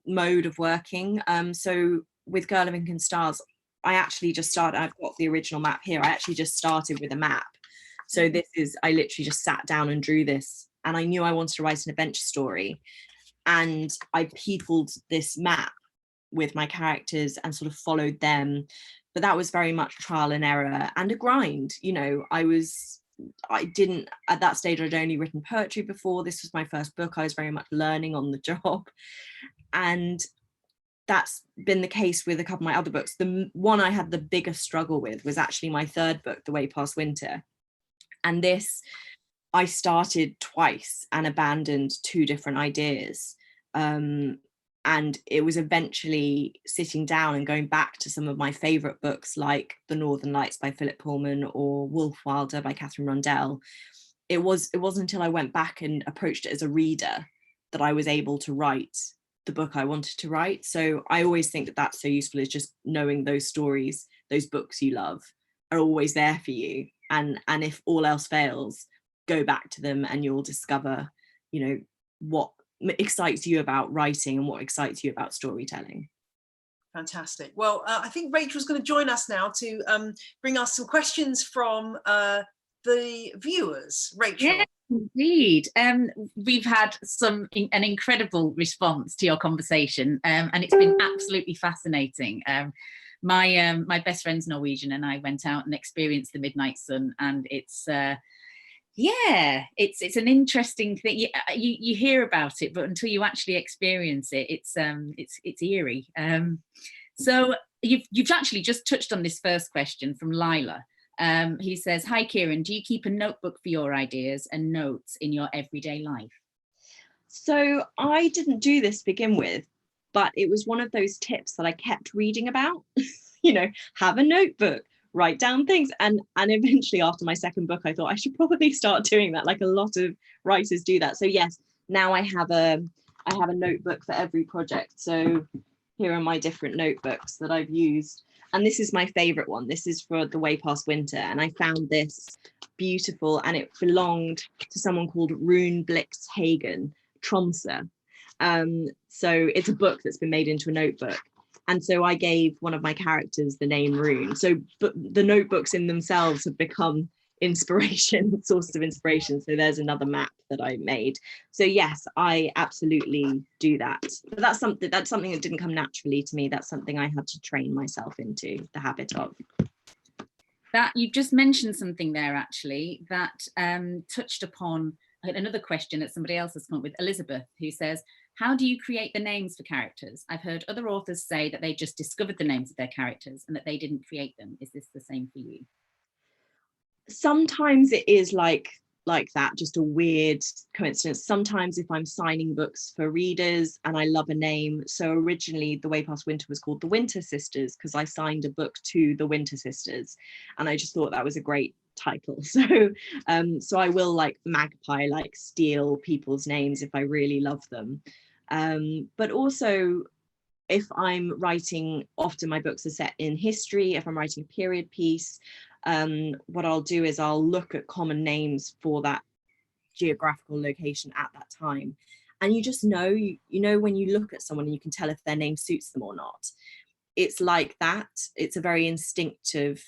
mode of working. So with Girl of Ink and Stars, I actually just started, I've got the original map here. I actually just started with a map. So I literally just sat down and drew this and I knew I wanted to write an adventure story, and I peopled this map with my characters and sort of followed them, but that was very much trial and error and a grind. You know, I didn't, at that stage, I'd only written poetry before. This was my first book. I was very much learning on the job, and that's been the case with a couple of my other books. The one I had the biggest struggle with was actually my third book, The Way Past Winter, and this I started twice and abandoned 2 different ideas. And it was eventually sitting down and going back to some of my favourite books like The Northern Lights by Philip Pullman or Wolf Wilder by Catherine Rundell. It wasn't until I went back and approached it as a reader that I was able to write the book I wanted to write. So I always think that that's so useful, is just knowing those stories, those books you love are always there for you. And if all else fails, go back to them and you'll discover, you know, what excites you about writing and what excites you about storytelling. Fantastic. Well, I think Rachel's going to join us now to bring us some questions from the viewers. Rachel. Yeah, indeed. We've had an incredible response to your conversation, and it's been absolutely fascinating. My best friend's Norwegian, and I went out and experienced the midnight sun, and it's it's an interesting thing. You hear about it, but until you actually experience it, it's eerie. So you've actually just touched on this first question from Lila. He says, "Hi Ciaran, do you keep a notebook for your ideas and notes in your everyday life?" So I didn't do this to begin with, but it was one of those tips that I kept reading about. You know, have a notebook, write down things, and eventually after my second book I thought I should probably start doing that, like a lot of writers do that. So yes, now I have a notebook for every project. So here are my different notebooks that I've used, and this is my favorite one. This is for The Way Past Winter, and I found this beautiful, and it belonged to someone called Rune Blix Hagen, Tromsø. So it's a book that's been made into a notebook. And so I gave one of my characters the name Rune. So but the notebooks in themselves have become inspiration, sources of inspiration. So there's another map that I made. So yes, I absolutely do that. But that's something that didn't come naturally to me. That's something I had to train myself into the habit of. That you've just mentioned something there actually that touched upon another question that somebody else has come up with, Elizabeth, who says, "How do you create the names for characters? I've heard other authors say that they just discovered the names of their characters and that they didn't create them. Is this the same for you?" Sometimes it is like that, just a weird coincidence. Sometimes if I'm signing books for readers and I love a name, so originally The Way Past Winter was called The Winter Sisters because I signed a book to the Winter Sisters, and I just thought that was a great title. So I will like magpie, like steal people's names if I really love them. But also if I'm writing, often my books are set in history. If I'm writing a period piece, what I'll do is I'll look at common names for that geographical location at that time. And you just know, you know, when you look at someone and you can tell if their name suits them or not. It's like that. It's a very instinctive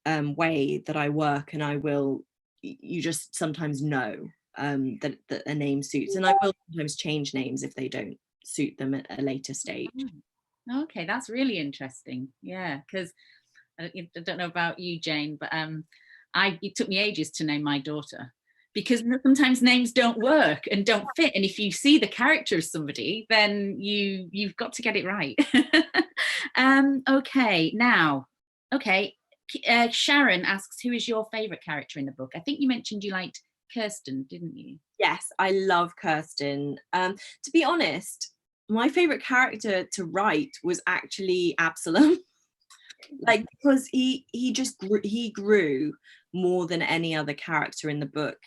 way that I work, and you just sometimes know that a name suits, and I will sometimes change names if they don't suit them at a later stage. Okay, that's really interesting. Yeah, because I don't know about you, Jane, but it took me ages to name my daughter, because sometimes names don't work and don't fit, and if you see the character of somebody, then you've got to get it right. Okay, Ciaran asks, who is your favorite character in the book? I think you mentioned you liked Kirsten, didn't you? Yes, I love Kirsten. To be honest, my favorite character to write was actually Absalom. Like, because he grew more than any other character in the book.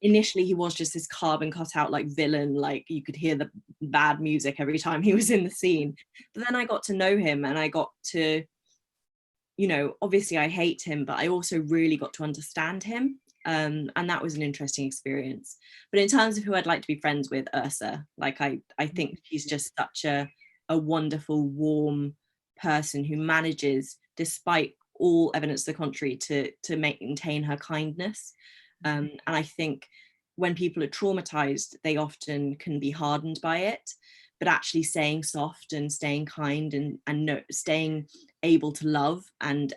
Initially he was just this carbon cut out like villain, like you could hear the bad music every time he was in the scene. But then I got to know him, and I got to, you know, obviously I hate him, but I also really got to understand him. And that was an interesting experience. But in terms of who I'd like to be friends with, Ursa, like I think she's just such a wonderful, warm person who manages, despite all evidence to the contrary, to maintain her kindness. And I think when people are traumatized, they often can be hardened by it, but actually staying soft and staying kind and staying able to love and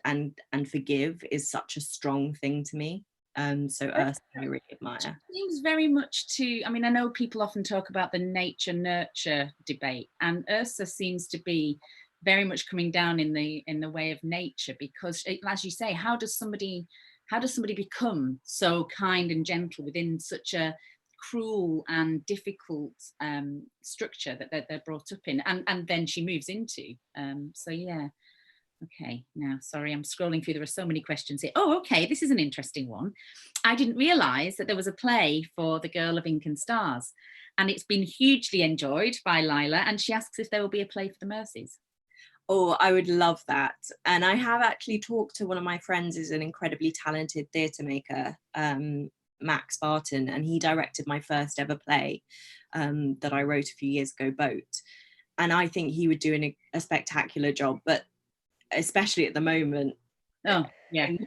forgive is such a strong thing to me. So Ursula I really admire. Seems very much to, I mean, I know people often talk about the nature nurture debate, and Ursula seems to be very much coming down in the way of nature, because as you say, how does somebody become so kind and gentle within such a cruel and difficult structure that they're brought up in, and then she moves into. So yeah. Okay, now, sorry, I'm scrolling through. There are so many questions here. Oh, okay, this is an interesting one. I didn't realise that there was a play for The Girl of Ink and Stars, and it's been hugely enjoyed by Lila, and she asks if there will be a play for the Mercies. Oh, I would love that. And I have actually talked to one of my friends who's an incredibly talented theatre maker, Max Barton, and he directed my first ever play that I wrote a few years ago, Boat. And I think he would do a spectacular job, but especially at the moment. Oh, yeah. It's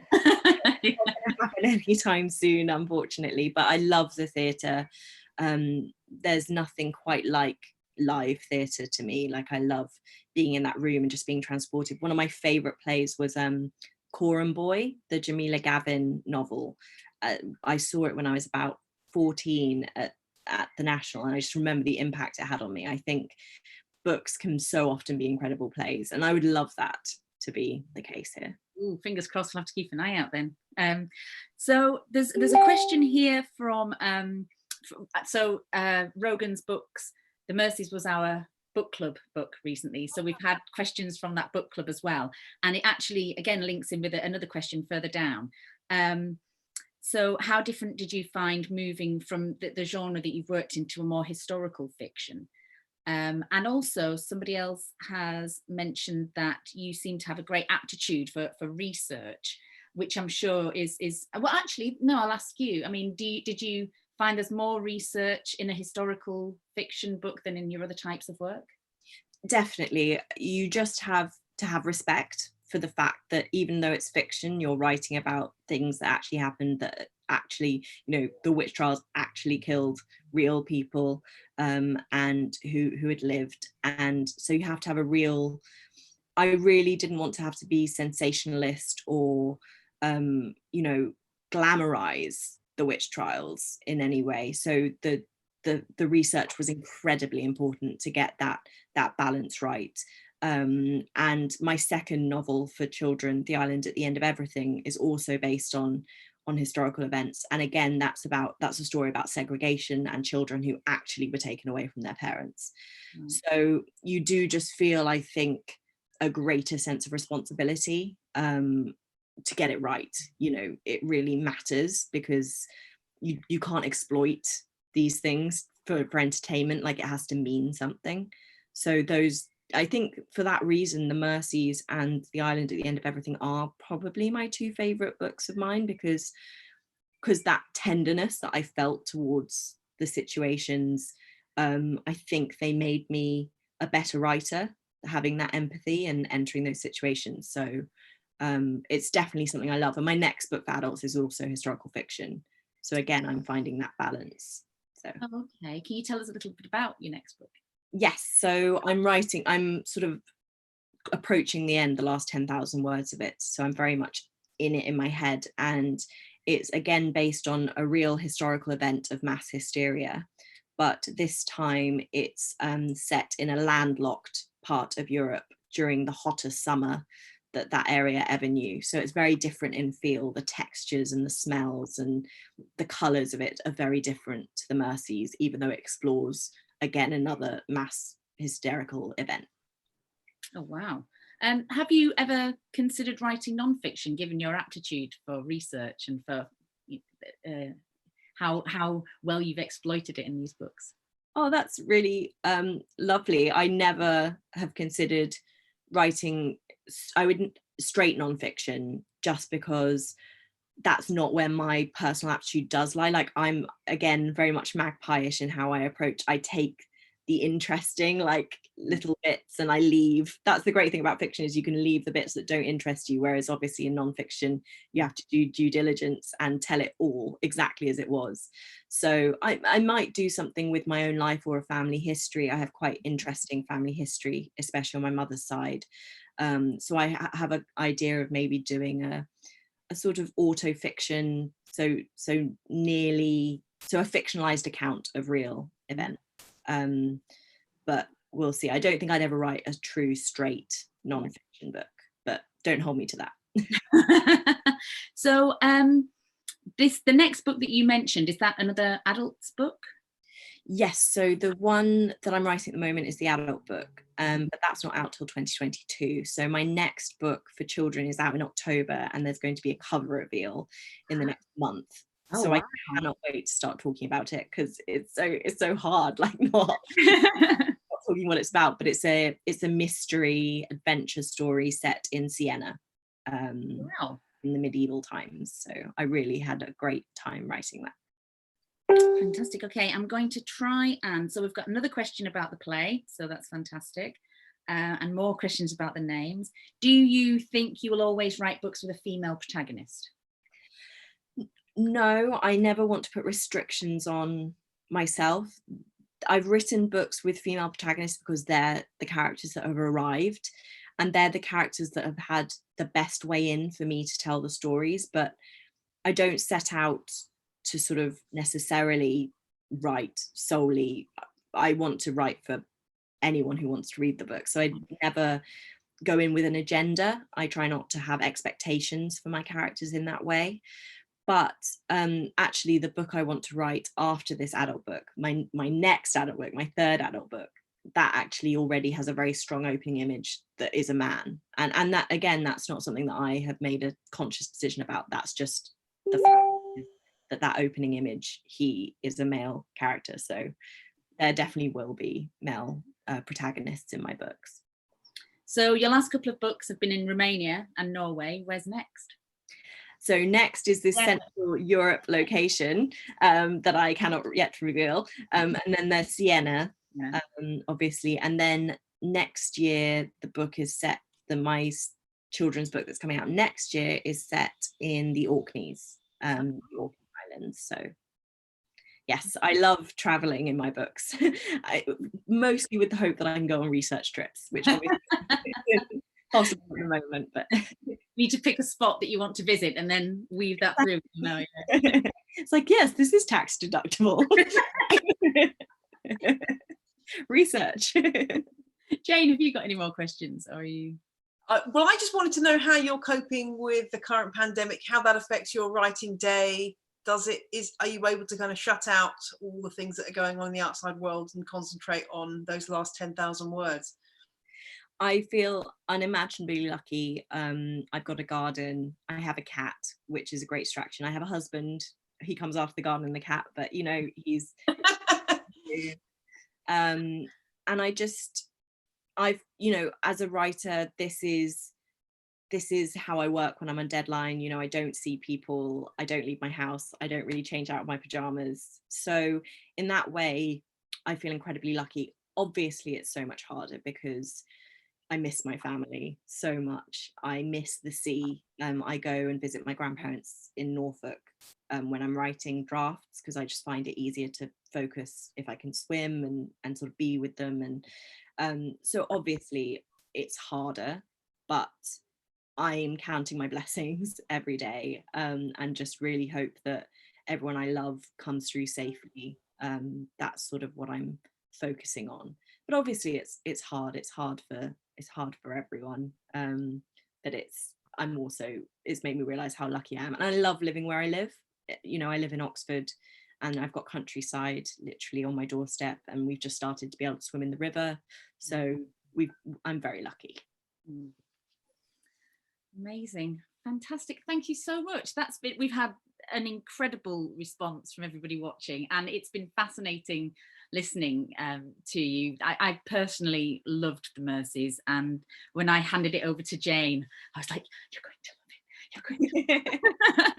not going to happen anytime soon, unfortunately, but I love the theatre. There's nothing quite like live theatre to me. Like, I love being in that room and just being transported. One of my favourite plays was Coram Boy, the Jamila Gavin novel. I saw it when I was about 14 at the National, and I just remember the impact it had on me. I think books can so often be incredible plays, and I would love that to be the case here. Ooh, fingers crossed, we'll have to keep an eye out then. So there's a question here from Rogan's books. The Mercies was our book club book recently, so we've had questions from that book club as well, and it actually again links in with another question further down. So how different did you find moving from the genre that you've worked into a more historical fiction? And also somebody else has mentioned that you seem to have a great aptitude for research, which I'm sure is well, actually, no, I'll ask you. I mean, did you find there's more research in a historical fiction book than in your other types of work? Definitely. You just have to have respect for the fact that even though it's fiction, you're writing about things that actually happened, that actually, you know, the witch trials actually killed real people, and who had lived. And so you have to have I really didn't want to have to be sensationalist or you know, glamorize the witch trials in any way. So the research was incredibly important to get that balance right. And my second novel for children, The Island at the End of Everything, is also based on historical events, and again that's a story about segregation and children who actually were taken away from their parents. So you do just feel, I think, a greater sense of responsibility to get it right. You know, it really matters, because you can't exploit these things for entertainment. Like, it has to mean something. So I think for that reason, The Mercies and The Island at the End of Everything are probably my two favourite books of mine, because that tenderness that I felt towards the situations, I think they made me a better writer, having that empathy and entering those situations. So it's definitely something I love. And my next book for adults is also historical fiction. So again, I'm finding that balance. So. Oh, okay. Can you tell us a little bit about your next book? Yes, so I'm sort of approaching the end, the last 10,000 words of it. So I'm very much in it in my head. And it's again based on a real historical event of mass hysteria. But this time it's set in a landlocked part of Europe during the hottest summer that area ever knew. So it's very different in feel. The textures and the smells and the colours of it are very different to The Mercies, even though it explores again another mass hysterical event. Oh wow. Have you ever considered writing non-fiction, given your aptitude for research and for how well you've exploited it in these books? Oh, that's really lovely. I never have considered writing straight non-fiction, just because that's not where my personal aptitude does lie. Like, I'm again very much magpie-ish in how I approach. I take the interesting like little bits, and I leave. That's the great thing about fiction, is you can leave the bits that don't interest you, whereas obviously in non-fiction you have to do due diligence and tell it all exactly as it was. So I might do something with my own life or a family history. I have quite interesting family history, especially on my mother's side. So I have an idea of maybe doing a sort of auto fiction, so a fictionalized account of real events. But we'll see. I don't think I'd ever write a true straight non-fiction book, but don't hold me to that. So the next book that you mentioned, is that another adult's book? Yes, so the one that I'm writing at the moment is the adult book, but that's not out till 2022. So my next book for children is out in October, and there's going to be a cover reveal in the next month. Oh, so wow. I cannot wait to start talking about it, because it's so hard, like not talking what it's about. But it's a mystery adventure story set in Siena, Wow. in the medieval times. So I really had a great time writing that. Fantastic. Okay, I'm going to try, and so we've got another question about the play, so that's fantastic, and more questions about the names. Do you think you will always write books with a female protagonist? No, I never want to put restrictions on myself. I've written books with female protagonists because they're the characters that have arrived, and they're the characters that have had the best way in for me to tell the stories. But I don't set out to sort of necessarily write solely. I want to write for anyone who wants to read the book. So I never go in with an agenda. I try not to have expectations for my characters in that way. But actually the book I want to write after this adult book, my next adult book, my third adult book, that actually already has a very strong opening image that is a man. And that, again, that's not something that I have made a conscious decision about. That's just the fact that opening image, he is a male character. So there definitely will be male protagonists in my books. So your last couple of books have been in Romania and Norway. Where's next? So next is this Central Europe location that I cannot yet reveal. And then there's Siena, obviously. And then next year, the book is set, my children's book that's coming out next year is set in the Orkneys, the Orkney Islands. So yes, I love traveling in my books, mostly with the hope that I can go on research trips, which obviously isn't possible at the moment, but you need to pick a spot that you want to visit and then weave that through. No, it's like, yes, this is tax deductible. Research. Jane, have you got any more questions? Or are you? Well, I just wanted to know how you're coping with the current pandemic, how that affects your writing day. Are you able to kind of shut out all the things that are going on in the outside world and concentrate on those last 10,000 words? I feel unimaginably lucky. I've got a garden. I have a cat, which is a great distraction. I have a husband. He comes after the garden and the cat, but you know, he's and I've, you know, as a writer, this is how I work when I'm on deadline. You know, I don't see people, I don't leave my house, I don't really change out of my pajamas. So in that way, I feel incredibly lucky. Obviously, it's so much harder because I miss my family so much. I miss the sea. I go and visit my grandparents in Norfolk when I'm writing drafts, because I just find it easier to focus if I can swim and sort of be with them. And so obviously it's harder, but I'm counting my blessings every day, and just really hope that everyone I love comes through safely. That's sort of what I'm focusing on. But obviously it's hard. It's hard for everyone. But it's made me realize how lucky I am, and I love living where I live. You know, I live in Oxford, and I've got countryside literally on my doorstep, and we've just started to be able to swim in the river. So I'm very lucky. Amazing, fantastic. Thank you so much. We've had an incredible response from everybody watching, and it's been fascinating listening to you. I personally loved the Mercies, and when I handed it over to Jane, I was like, you're going to love it.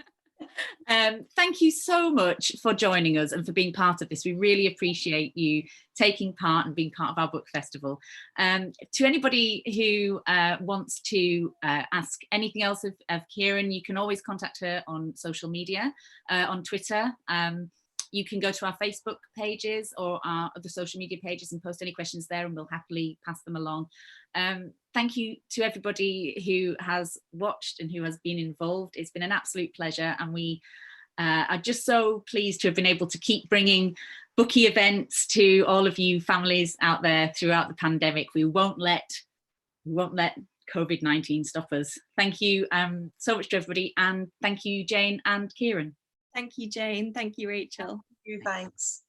Thank you so much for joining us and for being part of this. We really appreciate you taking part and being part of our book festival. To anybody who wants to ask anything else of Ciaran, you can always contact her on social media, on Twitter. You can go to our Facebook pages or our other social media pages and post any questions there, and we'll happily pass them along. Thank you to everybody who has watched and who has been involved. It's been an absolute pleasure, and we are just so pleased to have been able to keep bringing bookie events to all of you families out there throughout the pandemic. We won't let COVID-19 stop us. Thank you so much to everybody, and thank you, Jane and Ciaran. Thank you, Jane. Thank you, Rachel. Thank you, thanks.